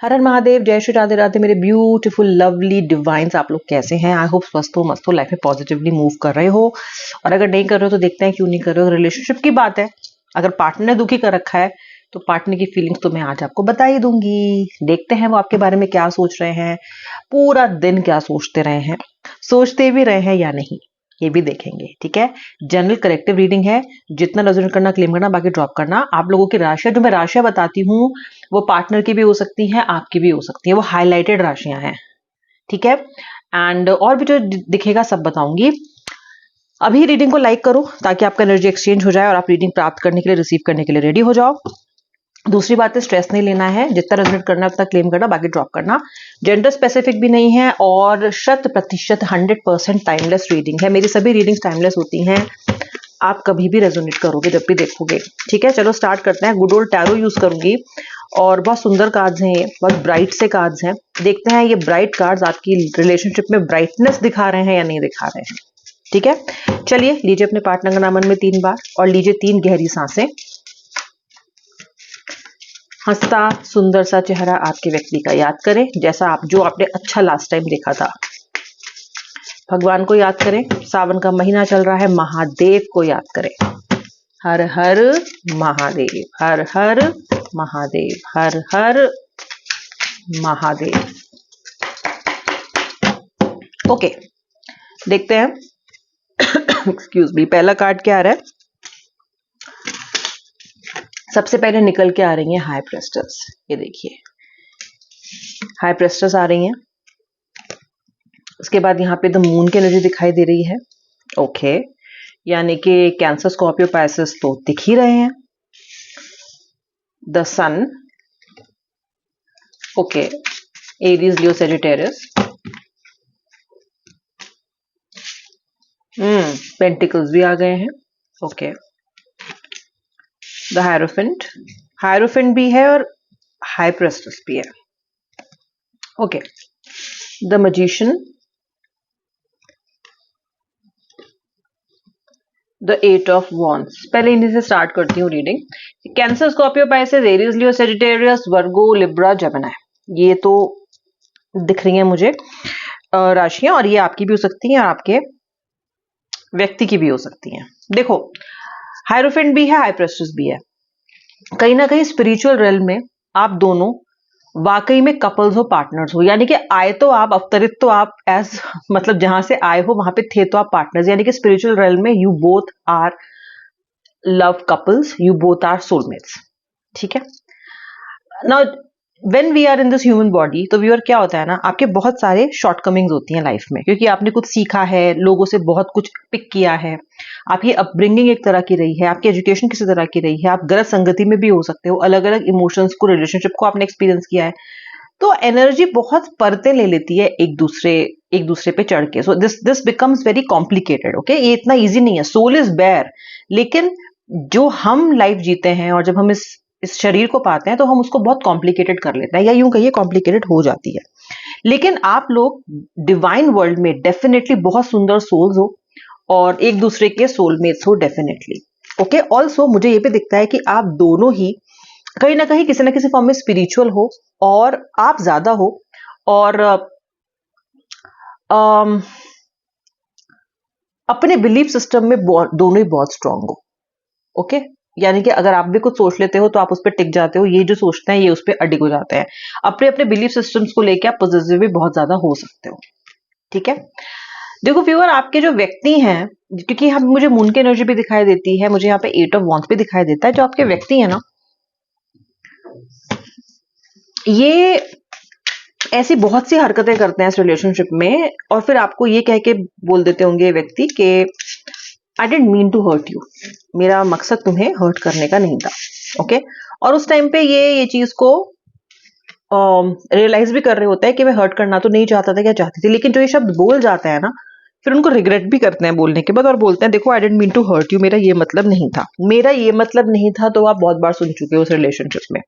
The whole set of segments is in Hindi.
हर हर महादेव, जय श्री राधे राधे मेरे ब्यूटीफुल लवली डिवाइंस। आप लोग कैसे हैं? आई होप स्वस्थ हो, मस्त हो, लाइफ में पॉजिटिवली मूव कर रहे हो। और अगर नहीं कर रहे हो तो देखते हैं क्यों नहीं कर रहे हो। रिलेशनशिप की बात है, अगर पार्टनर ने दुखी कर रखा है तो पार्टनर की फीलिंग्स तो मैं आज आपको बता ही दूंगी। देखते हैं वो आपके बारे में क्या सोच रहे हैं, पूरा दिन क्या सोचते रहे हैं, सोचते भी रहे हैं या नहीं, ये भी देखेंगे। ठीक है, जनरल कलेक्टिव रीडिंग है, जितना रेजोनेट करना क्लेम करना, बाकी ड्रॉप करना। आप लोगों की राशियां जो मैं राशियां बताती हूँ वो पार्टनर की भी हो सकती हैं, आपकी भी हो सकती है, वो हाईलाइटेड राशियां हैं। ठीक है, एंड और भी जो दिखेगा सब बताऊंगी। अभी रीडिंग को लाइक करो ताकि आपका एनर्जी एक्सचेंज हो जाए और आप रीडिंग प्राप्त करने के लिए, रिसीव करने के लिए रेडी हो जाओ। दूसरी बात है, स्ट्रेस नहीं लेना है, जितना रेजोनेट करना है उतना क्लेम करना, बाकी ड्रॉप करना। जेंडर स्पेसिफिक भी नहीं है और 100% 100% टाइमलेस रीडिंग है। मेरी सभी रीडिंग्स टाइमलेस होती हैं, आप कभी भी रेजोनेट करोगे जब भी देखोगे। ठीक है, चलो स्टार्ट करते हैं। गुड ओल्ड टैरो यूज करूंगी और बहुत सुंदर कार्ड्स हैं ये, बहुत ब्राइट से कार्ड्स हैं। देखते हैं ये ब्राइट कार्ड्स आपकी रिलेशनशिप में ब्राइटनेस दिखा रहे हैं या नहीं दिखा रहे हैं। ठीक है, चलिए लीजिए अपने पार्टनर का नाम मन में 3 बार और लीजिए 3 गहरी सांसें। हंसता सुंदर सा चेहरा आपके व्यक्ति का याद करें, जैसा आप जो आपने अच्छा लास्ट टाइम देखा था। भगवान को याद करें, सावन का महीना चल रहा है, महादेव को याद करें। हर हर महादेव, हर हर महादेव, हर हर महादेव। ओके, देखते हैं। एक्सक्यूज मी, पहला कार्ड क्या आ रहा है? सबसे पहले निकल के आ रही है हाई प्रेस्टेस। ये देखिए, हाई प्रेस्टेस आ रही हैं। उसके बाद यहाँ पे द मून की एनर्जी दिखाई दे रही है। ओके, यानी कि कैंसर, स्कॉर्पियो, पाइसेस तो दिख ही रहे हैं। The sun, okay, Aries, Leo, Sagittarius. Pentacles भी आ गए हैं। ओके, द हायरोफेंट, हायरोफेंट भी है और हाई प्रेस्टेस भी है। Okay, the magician, the 8 of wands. पहले इन्हीं से स्टार्ट करती हूँ reading. Cancer, Scorpio, Pisces, Aries, Leo, Sagittarius, Virgo, Libra, Gemini, ये तो दिख रही हैं मुझे राशियां, और ये आपकी भी हो सकती हैं और आपके व्यक्ति की भी हो सकती हैं। देखो, हायरोफेंट भी है, हाई प्रेस्टेस भी है। कहीं ना कहीं स्पिरिचुअल रेल में आप दोनों वाकई में कपल्स हो, पार्टनर्स हो, यानी कि आए तो आप, अवतरित तो आप एज, मतलब जहां से आए हो वहां पे थे तो आप पार्टनर्स, यानी कि स्पिरिचुअल रेल में you both are love couples, you both are soulmates. ठीक है, now when we are in this human body, तो व्यूअर क्या होता है ना, आपके बहुत सारे शॉर्टकमिंग्स होती हैं लाइफ में, क्योंकि आपने कुछ सीखा है, लोगों से बहुत कुछ पिक किया है, आपकी अपब्रिंगिंग एक तरह की रही है, आपकी एजुकेशन किसी तरह की रही है, आप गलत संगति में भी हो सकते हो, अलग अलग इमोशंस को, रिलेशनशिप को आपने एक्सपीरियंस किया है, तो एनर्जी बहुत परतें ले लेती है एक दूसरे पे चढ़ के। So this becomes very complicated. Okay, ये इतना इजी नहीं है। सोल इज बेयर, लेकिन जो हम लाइफ जीते हैं और जब हम इस शरीर को पाते हैं तो हम उसको बहुत कॉम्प्लिकेटेड कर लेते हैं, या यूं कहिए कॉम्प्लिकेटेड हो जाती है। लेकिन आप लोग डिवाइन वर्ल्ड में डेफिनेटली बहुत सुंदर सोल्स हो और एक दूसरे के सोलमेट्स हो डेफिनेटली। ओके, ऑल्सो मुझे ये भी दिखता है कि आप दोनों ही कहीं ना कहीं किसी ना किसी फॉर्म में स्पिरिचुअल हो, और आप ज्यादा हो, और अपने बिलीफ सिस्टम में दोनों ही बहुत स्ट्रांग हो। ओके, यानी कि अगर आप भी कुछ सोच लेते हो तो आप उस पर टिक जाते हो, ये जो सोचते हैं ये उस पर अडिग हो जाते हैं। अपने अपने बिलीफ सिस्टम्स को लेकर आप पॉजिटिव भी बहुत ज्यादा हो सकते हो। ठीक है, देखो व्यूअर, आपके जो व्यक्ति हैं, क्योंकि हम, मुझे मून की एनर्जी भी दिखाई देती है, मुझे यहाँ पे 8 ऑफ वॉन्ड्स भी दिखाई देता है, जो आपके व्यक्ति है ना, ये ऐसी बहुत सी हरकतें करते हैं इस रिलेशनशिप में, और फिर आपको ये कह के बोल देते होंगे व्यक्ति कि I didn't mean to hurt you, मेरा मकसद तुम्हें हर्ट करने का नहीं था। ओके, और उस टाइम पे ये चीज को रियलाइज भी कर रहे होते हैं कि मैं हर्ट करना तो नहीं चाहता था, क्या चाहती थी, लेकिन जो ये शब्द बोल जाते हैं ना, फिर उनको रिग्रेट भी करते हैं बोलने के बाद, और बोलते हैं देखो I didn't mean to hurt you, मेरा ये मतलब नहीं था, मेरा ये मतलब नहीं था। तो आप बहुत बार सुन चुके हो उस रिलेशनशिप में,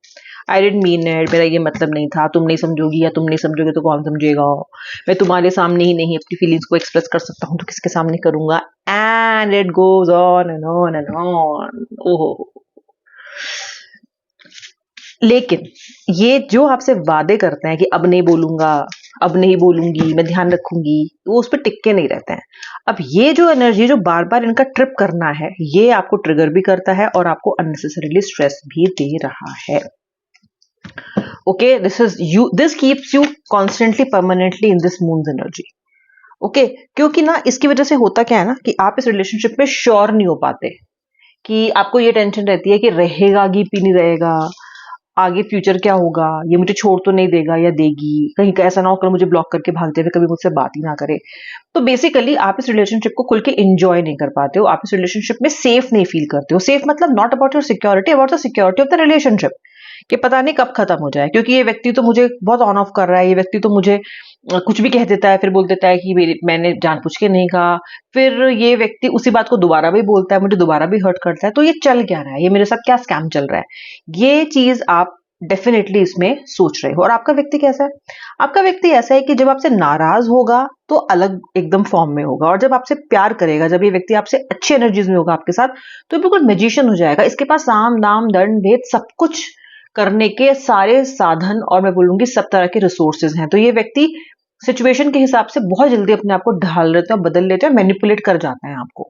आई डेंट मीन इट, मेरा ये मतलब नहीं था, तुम नहीं समझोगी, या तुम नहीं समझोगे तो कौन समझेगा, मैं तुम्हारे सामने ही नहीं अपनी फीलिंग्स को एक्सप्रेस कर सकता हूँ तो किसके सामने करूंगा, and it goes on and on and on. ओहो, लेकिन ये जो आपसे वादे करते हैं कि अब नहीं बोलूंगा, अब नहीं बोलूंगी, मैं ध्यान रखूंगी, वो उस पर टिक्के नहीं रहते हैं। अब ये जो एनर्जी जो बार बार इनका ट्रिप करना है, ये आपको ट्रिगर भी करता है और आपको अननेसेसरीली स्ट्रेस भी दे रहा है। Okay, this keeps you constantly permanently in this moons energy. Okay, क्योंकि ना इसकी वजह से होता क्या है ना कि आप इस रिलेशनशिप में श्योर नहीं हो पाते, कि आपको ये टेंशन रहती है कि रहेगा कि नहीं रहेगा, आगे फ्यूचर क्या होगा, ये मुझे छोड़ तो नहीं देगा या देगी, कहीं का ऐसा ना हो कल मुझे ब्लॉक करके भाग जाए, कभी मुझसे बात ही ना करे। तो बेसिकली आप इस रिलेशनशिप को खुल के एंजॉय नहीं कर पाते हो, आप इस रिलेशनशिप में सेफ नहीं फील करते हो। सेफ मतलब not about your security, about the security of the relationship, कि पता नहीं कब खत्म हो जाए, क्योंकि ये व्यक्ति तो मुझे बहुत ऑन ऑफ कर रहा है, ये व्यक्ति तो मुझे कुछ भी कह देता है, फिर बोल देता है कि मैंने जानबूझ के नहीं कहा, फिर ये व्यक्ति उसी बात को दोबारा भी बोलता है, मुझे दोबारा भी हर्ट करता है। तो ये चल क्या रहा है, ये मेरे साथ क्या स्कैम चल रहा है, ये चीज आप डेफिनेटली इसमें सोच रहे हो। और आपका व्यक्ति कैसा है? आपका व्यक्ति ऐसा है कि जब आपसे नाराज होगा तो अलग एकदम फॉर्म में होगा, और जब आपसे प्यार करेगा, जब ये व्यक्ति आपसे अच्छी एनर्जीज में होगा आपके साथ, तो बिल्कुल मैजिशियन हो जाएगा। इसके पास साम दाम दंड भेद सब कुछ करने के सारे साधन, और मैं बोलूंगी सब तरह के रिसोर्सेज हैं। तो ये व्यक्ति सिचुएशन के हिसाब से बहुत जल्दी अपने आप को ढाल लेते हैं, बदल लेते हैं, मैनिपुलेट कर जाते हैं आपको।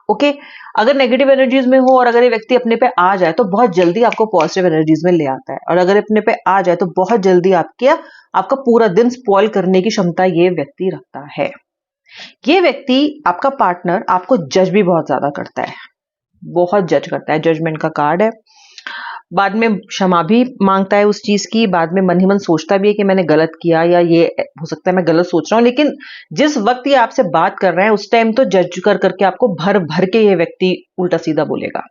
ओके, अगर नेगेटिव एनर्जीज में हो और अगर ये व्यक्ति अपने पे आ जाए तो बहुत जल्दी आपको पॉजिटिव एनर्जीज में ले आता है, और अगर अपने पे आ जाए तो बहुत जल्दी आपका पूरा दिन स्पॉइल करने की क्षमता ये व्यक्ति रखता है। ये व्यक्ति, आपका पार्टनर, आपको जज भी बहुत ज्यादा करता है, बहुत जज करता है, जजमेंट का कार्ड है। बाद में क्षमा भी मांगता है उस चीज की, बाद में मन ही मन सोचता भी है कि मैंने गलत किया, या ये हो सकता है मैं गलत सोच रहा हूं, लेकिन जिस वक्त ये आपसे बात कर रहे हैं उस टाइम तो जज कर करके आपको भर भर के ये व्यक्ति उल्टा सीधा बोलेगा।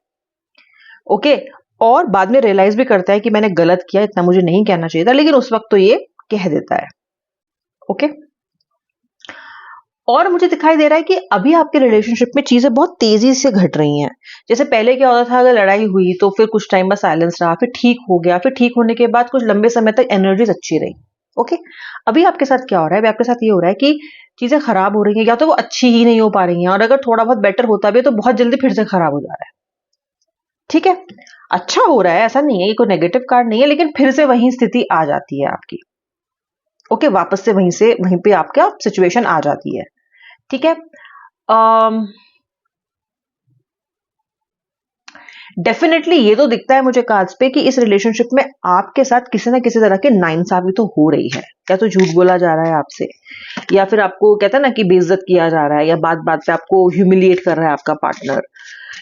ओके, और बाद में रियलाइज भी करता है कि मैंने गलत किया, इतना मुझे नहीं कहना चाहिए था, लेकिन उस वक्त तो ये कह देता है। ओके, और मुझे दिखाई दे रहा है कि अभी आपके रिलेशनशिप में चीजें बहुत तेजी से घट रही हैं। जैसे पहले क्या होता था, अगर लड़ाई हुई तो फिर कुछ टाइम बाद साइलेंस रहा, फिर ठीक हो गया, फिर ठीक होने के बाद कुछ लंबे समय तक एनर्जीज अच्छी रही। ओके, अभी आपके साथ क्या हो रहा है? अभी आपके साथ ये हो रहा है कि चीजें खराब हो रही हैं, या तो वो अच्छी ही नहीं हो पा रही हैं, और अगर थोड़ा बहुत बेटर होता भी है तो बहुत जल्दी फिर से खराब हो जा रहा है। ठीक है, अच्छा हो रहा है, ऐसा नहीं है, ये कोई नेगेटिव कार्ड नहीं है, लेकिन फिर से वही स्थिति आ जाती है आपकी। ओके, वापस से वहीं पे आपका सिचुएशन आ जाती है। ठीक है, डेफिनेटली ये तो दिखता है मुझे कार्ड्स पे कि इस रिलेशनशिप में आपके साथ किसी ना किसी तरह की नाइंसाफी तो हो रही है। या तो झूठ बोला जा रहा है आपसे, या फिर आपको कहता है ना कि बेइज्जत किया जा रहा है, या बात बात पे आपको ह्यूमिलिएट कर रहा है आपका पार्टनर,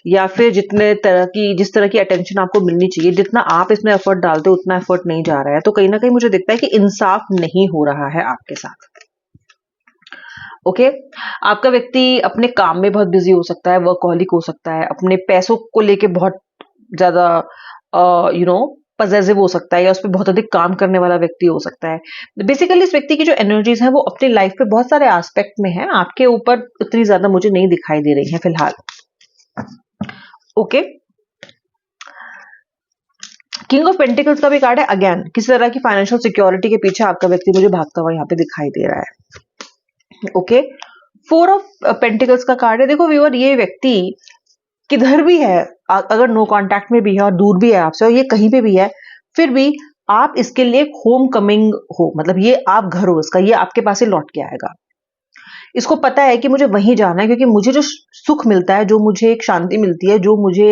या फिर जिस तरह की अटेंशन आपको मिलनी चाहिए, जितना आप इसमें एफर्ट डालते हो उतना एफर्ट नहीं जा रहा है। तो कहीं ना कहीं मुझे दिखता है कि इंसाफ नहीं हो रहा है आपके साथ। ओके, आपका व्यक्ति अपने काम में बहुत बिजी हो सकता है, वर्कहॉलिक हो सकता है, अपने पैसों को लेके बहुत ज्यादा पजेसिव हो सकता है, या उस पर बहुत अधिक काम करने वाला व्यक्ति हो सकता है। बेसिकली इस व्यक्ति की जो एनर्जीज है वो अपनी लाइफ पे बहुत सारे एस्पेक्ट में है, आपके ऊपर उतनी ज्यादा मुझे नहीं दिखाई दे रही है फिलहाल। ओके, किंग ऑफ पेंटिकल्स का भी कार्ड है। अगेन किसी तरह की फाइनेंशियल सिक्योरिटी के पीछे आपका व्यक्ति मुझे भागता हुआ यहाँ पे दिखाई दे रहा है। ओके, फोर ऑफ पेंटिकल्स का कार्ड है। देखो व्यूअर, ये व्यक्ति किधर भी है, अगर नो कांटेक्ट में भी है और दूर भी है आपसे, और ये कहीं पे भी है, फिर भी आप इसके लिए होम कमिंग हो, मतलब ये आप घर हो इसका, ये आपके पास ही लौट के आएगा। इसको पता है कि मुझे वहीं जाना है, क्योंकि मुझे जो सुख मिलता है, जो मुझे एक शांति मिलती है, जो मुझे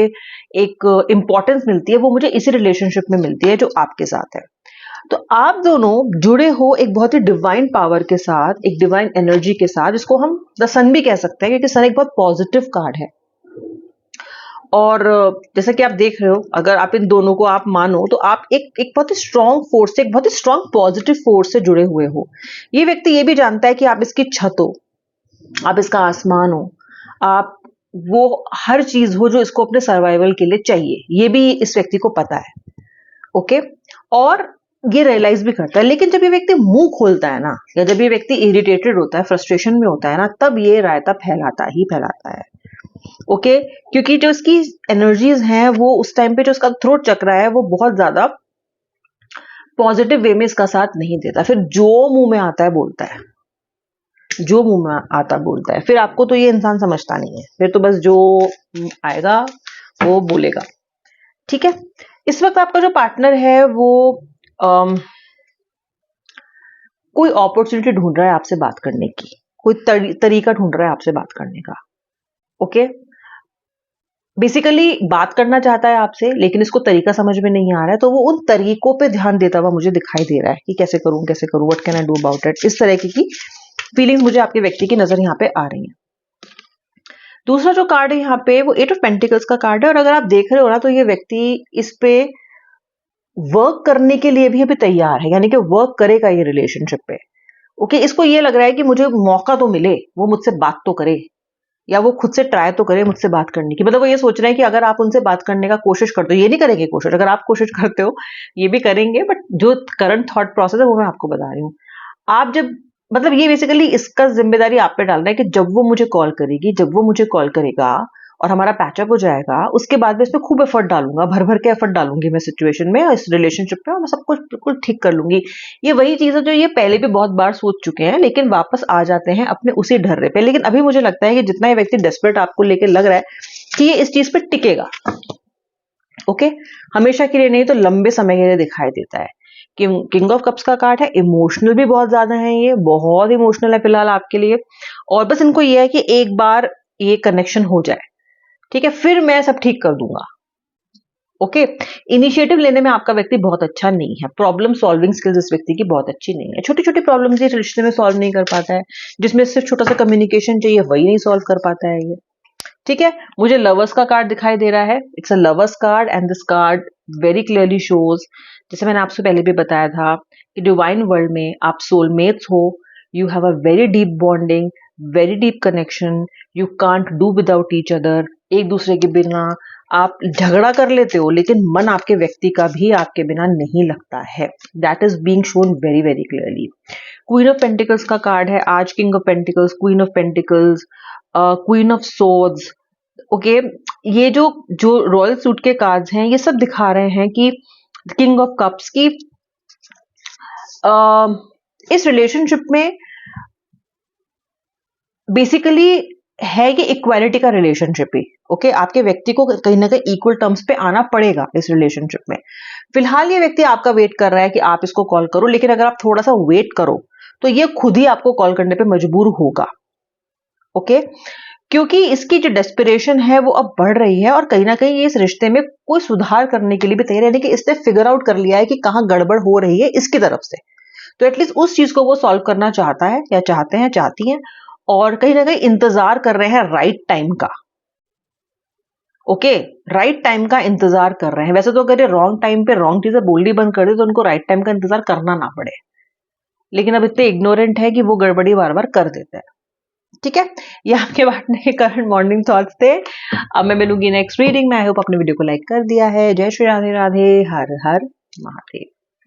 एक इंपॉर्टेंस मिलती है, वो मुझे इसी रिलेशनशिप में मिलती है जो आपके साथ है। तो आप दोनों जुड़े हो एक बहुत ही डिवाइन पावर के साथ, एक डिवाइन एनर्जी के साथ, जिसको हम द सन भी कह सकते हैं, क्योंकि सन एक बहुत पॉजिटिव कार्ड है। और जैसा कि आप देख रहे हो, अगर आप इन दोनों को आप मानो तो आप एक बहुत ही स्ट्रांग फोर्स से, एक बहुत ही स्ट्रांग पॉजिटिव फोर्स से जुड़े हुए हो। ये व्यक्ति ये भी जानता है कि आप इसकी छत हो, आप इसका आसमान हो, आप वो हर चीज हो जो इसको अपने सर्वाइवल के लिए चाहिए, ये भी इस व्यक्ति को पता है। ओके, और ये रियलाइज भी करता है। लेकिन जब ये व्यक्ति मुंह खोलता है ना, या जब ये व्यक्ति इरिटेटेड होता है, फ्रस्ट्रेशन में होता है ना, तब ये रायता फैलाता ही फैलाता है। ओके, क्योंकि जो इसकी एनर्जीज हैं वो उस टाइम पे जो उसका थ्रोट चक्र है वो बहुत ज्यादा पॉजिटिव वे में इसका साथ नहीं देता। फिर जो मुंह में आता है बोलता है, जो मुंह में आता बोलता है। फिर आपको तो ये इंसान समझता नहीं है, फिर तो बस जो आएगा वो बोलेगा। ठीक है, इस वक्त आपका जो पार्टनर है वो कोई अपॉर्चुनिटी ढूंढ रहा है आपसे बात करने की, कोई तरीका ढूंढ रहा है आपसे बात करने का। ओके, बेसिकली बात करना चाहता है आपसे, लेकिन इसको तरीका समझ में नहीं आ रहा है, तो वो उन तरीकों पे ध्यान देता हुआ मुझे दिखाई दे रहा है कि कैसे करूं, what can I do about it. इस तरह की फीलिंग्स मुझे आपके व्यक्ति की नजर यहाँ पे आ रही है। दूसरा जो कार्ड है यहाँ पे वो 8 ऑफ पेंटिकल्स का कार्ड है, और अगर आप देख रहे हो ना तो ये व्यक्ति इस पे वर्क करने के लिए भी अभी तैयार है, यानी कि वर्क करेगा ये रिलेशनशिप पे। ओके, इसको ये लग रहा है कि मुझे मौका तो मिले, वो मुझसे बात तो करे, या वो खुद से ट्राई तो करे मुझसे बात करने की। मतलब वो ये सोच रहे हैं कि अगर आप उनसे बात करने का कोशिश करते हो, ये नहीं करेंगे कोशिश, अगर आप कोशिश करते हो ये भी करेंगे, बट जो करंट थॉट प्रोसेस है वो मैं आपको बता रही हूँ। आप जब, मतलब ये बेसिकली इसका जिम्मेदारी आप पे डालना है कि जब वो मुझे कॉल करेगी, जब वो मुझे कॉल करेगा और हमारा पैचअप हो जाएगा, उसके बाद मैं इसमें खूब एफर्ट डालूंगा, भर भर के एफर्ट डालूंगी मैं सिचुएशन में, इस रिलेशनशिप में, और मैं सब कुछ बिल्कुल ठीक कर लूंगी। ये वही चीज है जो ये पहले भी बहुत बार सोच चुके हैं, लेकिन वापस आ जाते हैं अपने उसी ढर्रे पे। लेकिन अभी मुझे लगता है कि जितना ये व्यक्ति डेस्परेट आपको लेके लग रहा है कि ये इस चीज पे टिकेगा। ओके, हमेशा के लिए नहीं तो लंबे समय के लिए दिखाई देता है। किंग ऑफ कप्स का कार्ड है, इमोशनल भी बहुत ज्यादा है, ये बहुत इमोशनल है फिलहाल आपके लिए, और बस इनको ये है कि एक बार ये कनेक्शन हो जाए, ठीक है, फिर मैं सब ठीक कर दूंगा। ओके, इनिशिएटिव लेने में आपका व्यक्ति बहुत अच्छा नहीं है, प्रॉब्लम सॉल्विंग स्किल्स इस व्यक्ति की बहुत अच्छी नहीं है, छोटी छोटी प्रॉब्लम्स ये रिश्ते में सॉल्व नहीं कर पाता है, जिसमें सिर्फ छोटा सा कम्युनिकेशन चाहिए वही नहीं सॉल्व कर पाता है ये। ठीक है, मुझे लवर्स का कार्ड दिखाई दे रहा है, it's a lovers card, and this card very clearly shows, जैसे मैंने आपसे पहले भी बताया था कि डिवाइन वर्ल्ड में आप सोलमेट्स हो, you have a very deep bonding, very deep connection, you can't do without each other. एक दूसरे के बिना आप झगड़ा कर लेते हो, लेकिन मन आपके व्यक्ति का भी आपके बिना नहीं लगता है, that is being shown very very clearly. Queen of pentacles का कार्ड है आज, king of pentacles, queen of pentacles, queen of swords. Okay, ये जो जो रॉयल सूट के कार्ड्स हैं ये सब दिखा रहे हैं कि किंग ऑफ कप्स की इस रिलेशनशिप में बेसिकली है कि इक्वालिटी का रिलेशनशिप ही। ओके, आपके व्यक्ति को कहीं ना कहीं इक्वल टर्म्स पे आना पड़ेगा इस रिलेशनशिप में। फिलहाल ये व्यक्ति आपका वेट कर रहा है कि आप इसको कॉल करो, लेकिन अगर आप थोड़ा सा वेट करो तो ये खुद ही आपको कॉल करने पे मजबूर होगा। ओके, क्योंकि इसकी जो डेस्पिरेशन है वो अब बढ़ रही है, और कहीं ना कहीं ये इस रिश्ते में कोई सुधार करने के लिए भी तैयार है, यानी कि इसने फिगर आउट कर लिया है कि कहाँ गड़बड़ हो रही है इसकी तरफ से, तो एटलीस्ट उस चीज को वो सॉल्व करना चाहता है, या चाहते हैं, चाहती हैं, और कहीं ना कहीं इंतजार कर रहे हैं राइट टाइम का। ओके, राइट टाइम का इंतजार कर रहे हैं। वैसे तो अगर ये रॉन्ग टाइम पे रॉन्ग चीजें बोलनी बंद कर दे तो उनको राइट टाइम का इंतजार करना ना पड़े, लेकिन अब इतने इग्नोरेंट है कि वो गड़बड़ी बार बार कर देते हैं। ठीक है, ये आपके बांटने के करंट मॉर्निंग थॉट्स थे। अब मैं मिलूंगी नेक्स्ट रीडिंग में। आई होप आपने वीडियो को लाइक कर दिया है। जय श्री राधे राधे, हर हर महादेव।